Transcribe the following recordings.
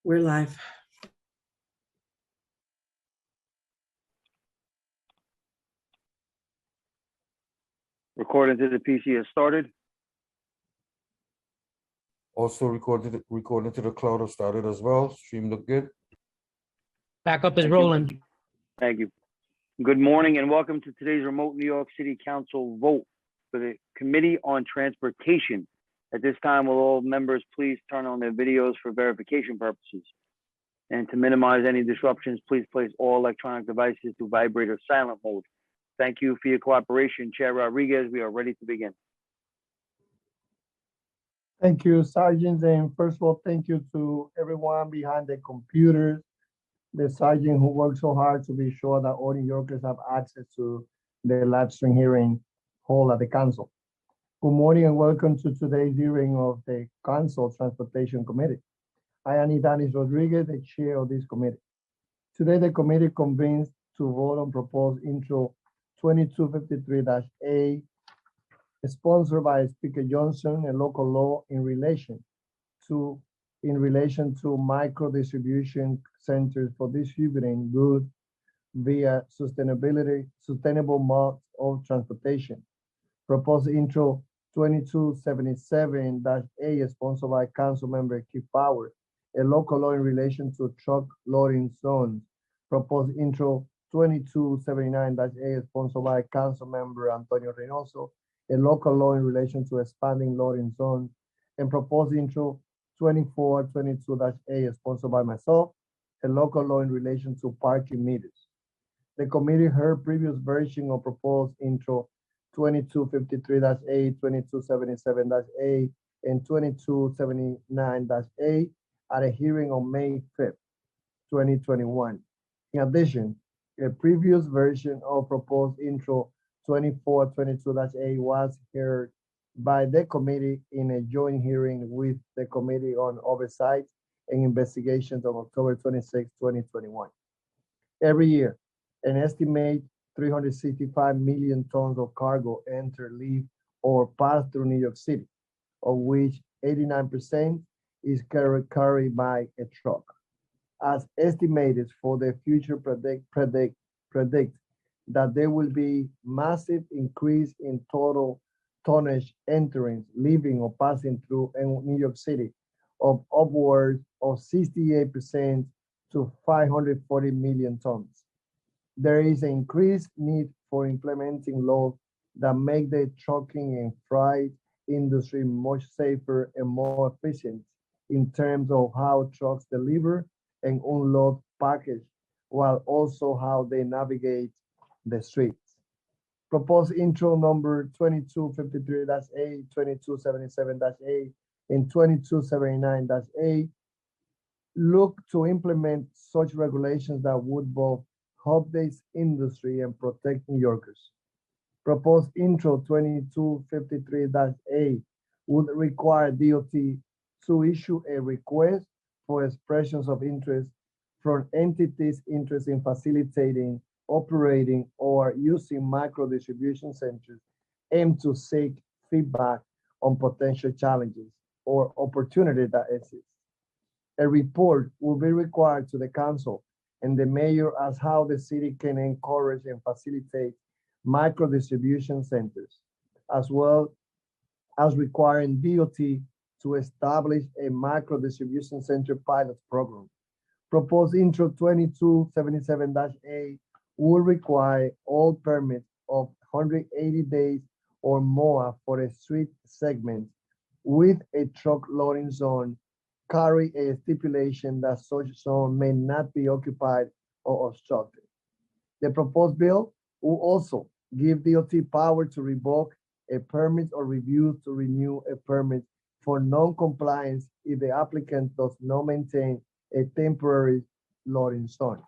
We're live. Recording to the PC has started. Also recording to the cloud has started as well. Stream look good. Backup is rolling. Thank you. Good morning and welcome to today's remote New York City Council vote for the Committee on Transportation. At this time, will all members please turn on their videos for verification purposes? And to minimize any disruptions, please place all electronic devices to vibrate or silent mode. Thank you for your cooperation. Chair Rodriguez, we are ready to begin. Thank you, Sergeant. And first of all, thank you to everyone behind the computers, the Sergeant who worked so hard to be sure that all New Yorkers have access to the live stream hearing hall at the council. Good morning and welcome to today's hearing of the Council Transportation Committee. I am Idanis Rodriguez, the chair of this committee. Today, the committee convenes to vote on proposed intro 2253-A, sponsored by Speaker Johnson, a local law in relation to micro distribution centers for distributing goods via sustainable modes of transportation. Proposed intro 2277-A, sponsored by Council Member Keith Powers, a local law in relation to truck loading zones. Proposed intro 2279-A, sponsored by Council Member Antonio Reynoso, a local law in relation to expanding loading zones. And proposed intro 2422-A, sponsored by myself, a local law in relation to parking meters. The committee heard previous version of proposed intro 2253-A, 2277-A, and 2279-A at a hearing on May 5th, 2021. In addition, a previous version of proposed intro 2422-A was heard by the committee in a joint hearing with the Committee on Oversight and Investigations on October 26, 2021. Every year, an estimated 365 million tons of cargo enter, leave, or pass through New York City, of which 89% is carried by a truck. As estimated for the future predict that there will be massive increase in total tonnage entering, leaving, or passing through New York City of upwards of 68% to 540 million tons. There is an increased need for implementing laws that make the trucking and freight industry much safer and more efficient in terms of how trucks deliver and unload package, while also how they navigate the streets. Proposed intro number 2253-A, 2277-A, and 2279-A look to implement such regulations that would both help this industry and protect New Yorkers. Proposed intro 2253-A would require DOT to issue a request for expressions of interest from entities interested in facilitating, operating, or using micro distribution centers aimed to seek feedback on potential challenges or opportunity that exist. A report will be required to the council and the mayor as how the city can encourage and facilitate micro distribution centers, as well as requiring DOT to establish a micro distribution center pilot program. Proposed intro 2277-A will require all permits of 180 days or more for a street segment with a truck loading zone carry a stipulation that such zone may not be occupied or obstructed. The proposed bill will also give DOT power to revoke a permit or refuse to renew a permit for non-compliance if the applicant does not maintain a temporary loading zone.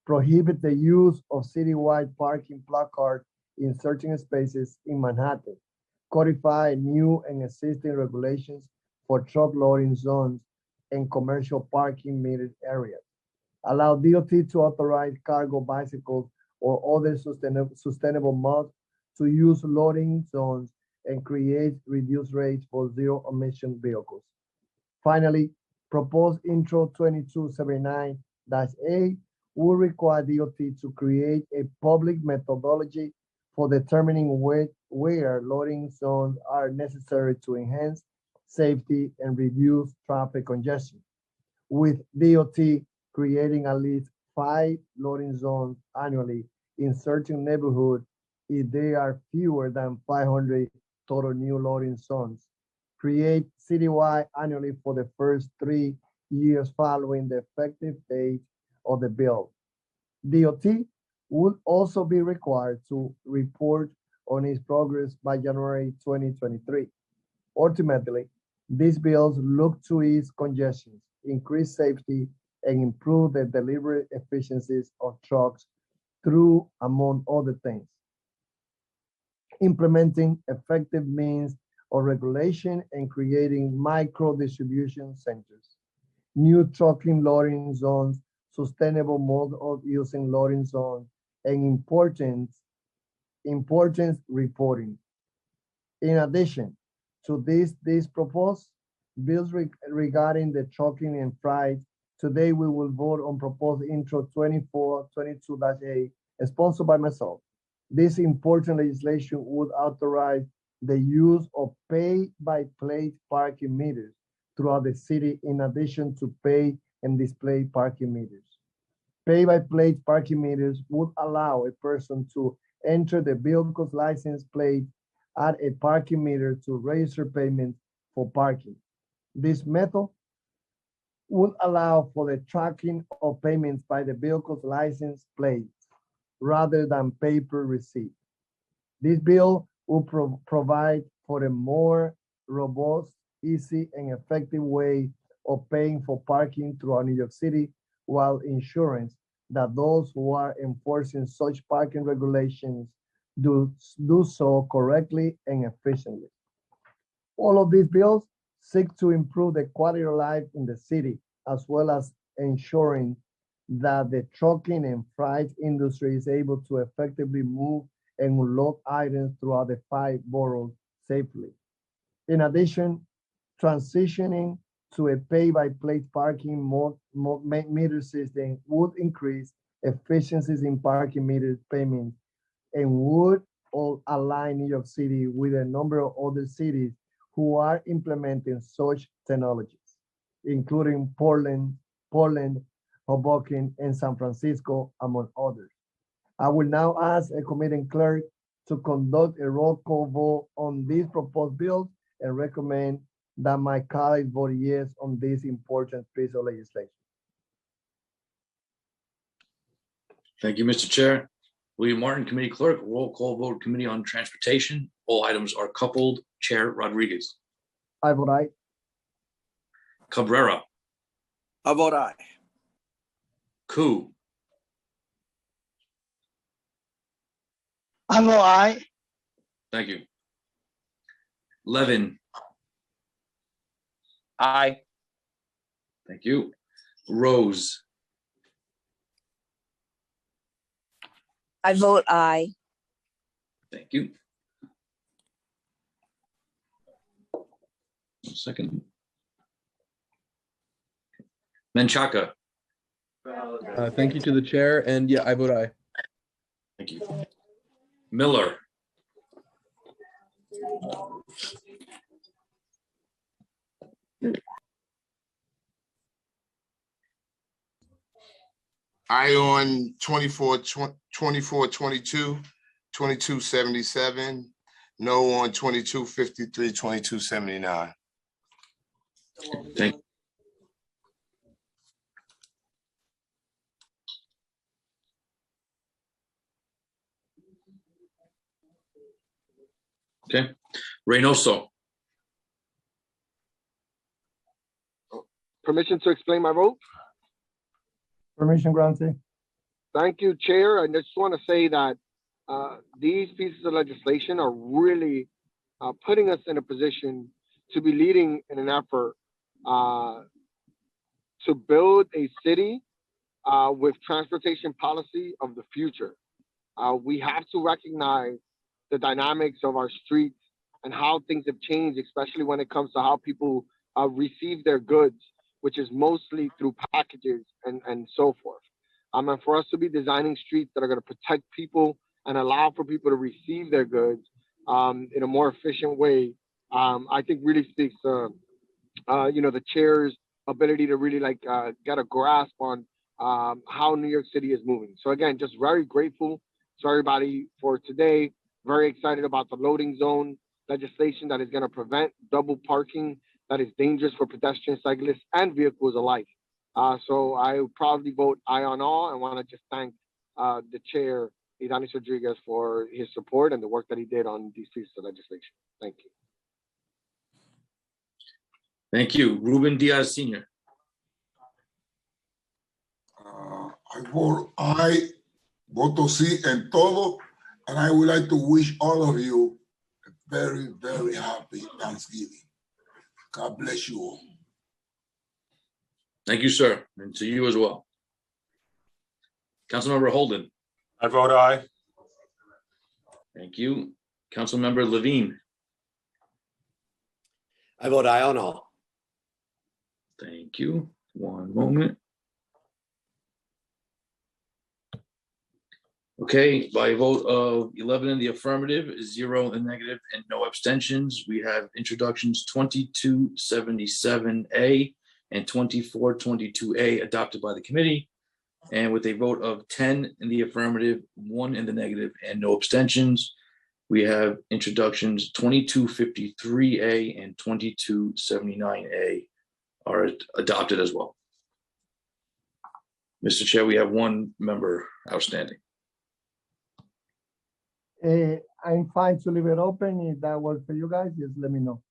Prohibit the use of citywide parking placards in certain spaces in Manhattan. Codify new and existing regulations for truck loading zones and commercial parking metered areas. Allow DOT to authorize cargo bicycles or other sustainable modes to use loading zones and create reduced rates for zero emission vehicles. Finally, Proposed Intro 2279-A will require DOT to create a public methodology for determining where loading zones are necessary to enhance safety and reduce traffic congestion, with DOT creating at least 5 loading zones annually in certain neighborhoods if there are fewer than 500 total new loading zones. Create citywide annually for the first 3 years following the effective date of the bill. DOT would also be required to report on its progress by January 2023. Ultimately, these bills look to ease congestion, increase safety, and improve the delivery efficiencies of trucks through, among other things, implementing effective means of regulation and creating micro distribution centers, new trucking loading zones, sustainable mode of using loading zones, and importance reporting. In addition to these proposed bills regarding the trucking and freight, today we will vote on proposed Intro 2422-A, sponsored by myself. This important legislation would authorize the use of pay-by-plate parking meters throughout the city in addition to pay and display parking meters. Pay-by-plate parking meters would allow a person to enter the vehicle's license plate at a parking meter to register payment for parking. This method would allow for the tracking of payments by the vehicle's license plate rather than paper receipt. This bill will provide for a more robust, easy, and effective way of paying for parking throughout New York City while ensuring that those who are enforcing such parking regulations do so correctly and efficiently. All of these bills seek to improve the quality of life in the city, as well as ensuring that the trucking and freight industry is able to effectively move and unload items throughout the 5 boroughs safely. In addition, transitioning to a pay-by-plate parking meter system would increase efficiencies in parking meter payments and would all align New York City with a number of other cities who are implementing such technologies, including Portland, Hoboken, and San Francisco, among others. I will now ask a committee clerk to conduct a roll call vote on these proposed bills and recommend that my colleagues vote yes on this important piece of legislation. Thank you, Mr. Chair. William Martin, Committee Clerk, roll call vote, Committee on Transportation. All items are coupled. Chair Rodriguez. I vote aye. Cabrera. I vote aye. Koo. I vote aye. Thank you. Levin. Aye. Thank you. Rose. I vote aye. Thank you. 1 second. Menchaca. Thank you to the chair, and yeah, I vote aye. Thank you. Miller. Aye on 22, 2277. No on 2253, 2279. Thank you. Okay. Reynoso. Permission to explain my vote? Permission granted. Thank you, Chair. I just want to say that these pieces of legislation are really putting us in a position to be leading in an effort to build a city with transportation policy of the future. We have to recognize the dynamics of our streets and how things have changed, especially when it comes to how people receive their goods. which is mostly through packages and so forth. And for us to be designing streets that are going to protect people and allow for people to receive their goods in a more efficient way, I think really speaks to, the chair's ability to really get a grasp on how New York City is moving. So again, just very grateful to everybody for today. Very excited about the loading zone legislation that is going to prevent double parking that is dangerous for pedestrians, cyclists, and vehicles alike. So I proudly vote aye on all, and want to just thank the chair, Idanis Rodriguez, for his support and the work that he did on these pieces of legislation. Thank you. Thank you. Ruben Diaz Sr. I vote aye, voto sí en todo, and I would like to wish all of you a very, very happy Thanksgiving. God bless you all. Thank you, sir. And to you as well. Councilmember Holden. I vote aye. Thank you. Councilmember Levine. I vote aye on all. Thank you. One moment. Okay, by a vote of 11 in the affirmative, 0 in the negative, and no abstentions, we have introductions 2277A and 2422A adopted by the committee. And with a vote of 10 in the affirmative, 1 in the negative, and no abstentions, we have introductions 2253A and 2279A are adopted as well. Mr. Chair, we have one member outstanding. I'm fine to leave it open. If that works for you guys, just let me know.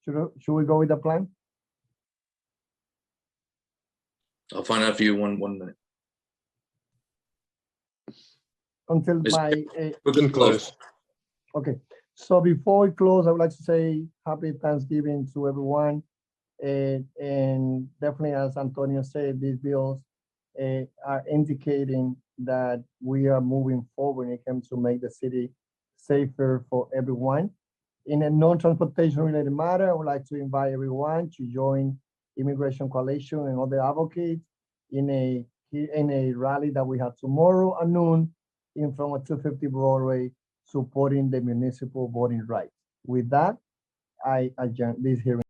Should we go with the plan? I'll find out for you one minute. Until my We're going to close. okay. So before we close, I would like to say happy Thanksgiving to everyone. And definitely, as Antonio said, these bills are indicating that we are moving forward when it comes to make the city safer for everyone. In a non-transportation related matter, I would like to invite everyone to join Immigration Coalition and other advocates in a rally that we have tomorrow at noon in front of 250 Broadway, supporting the municipal voting rights. With that, I adjourn this hearing.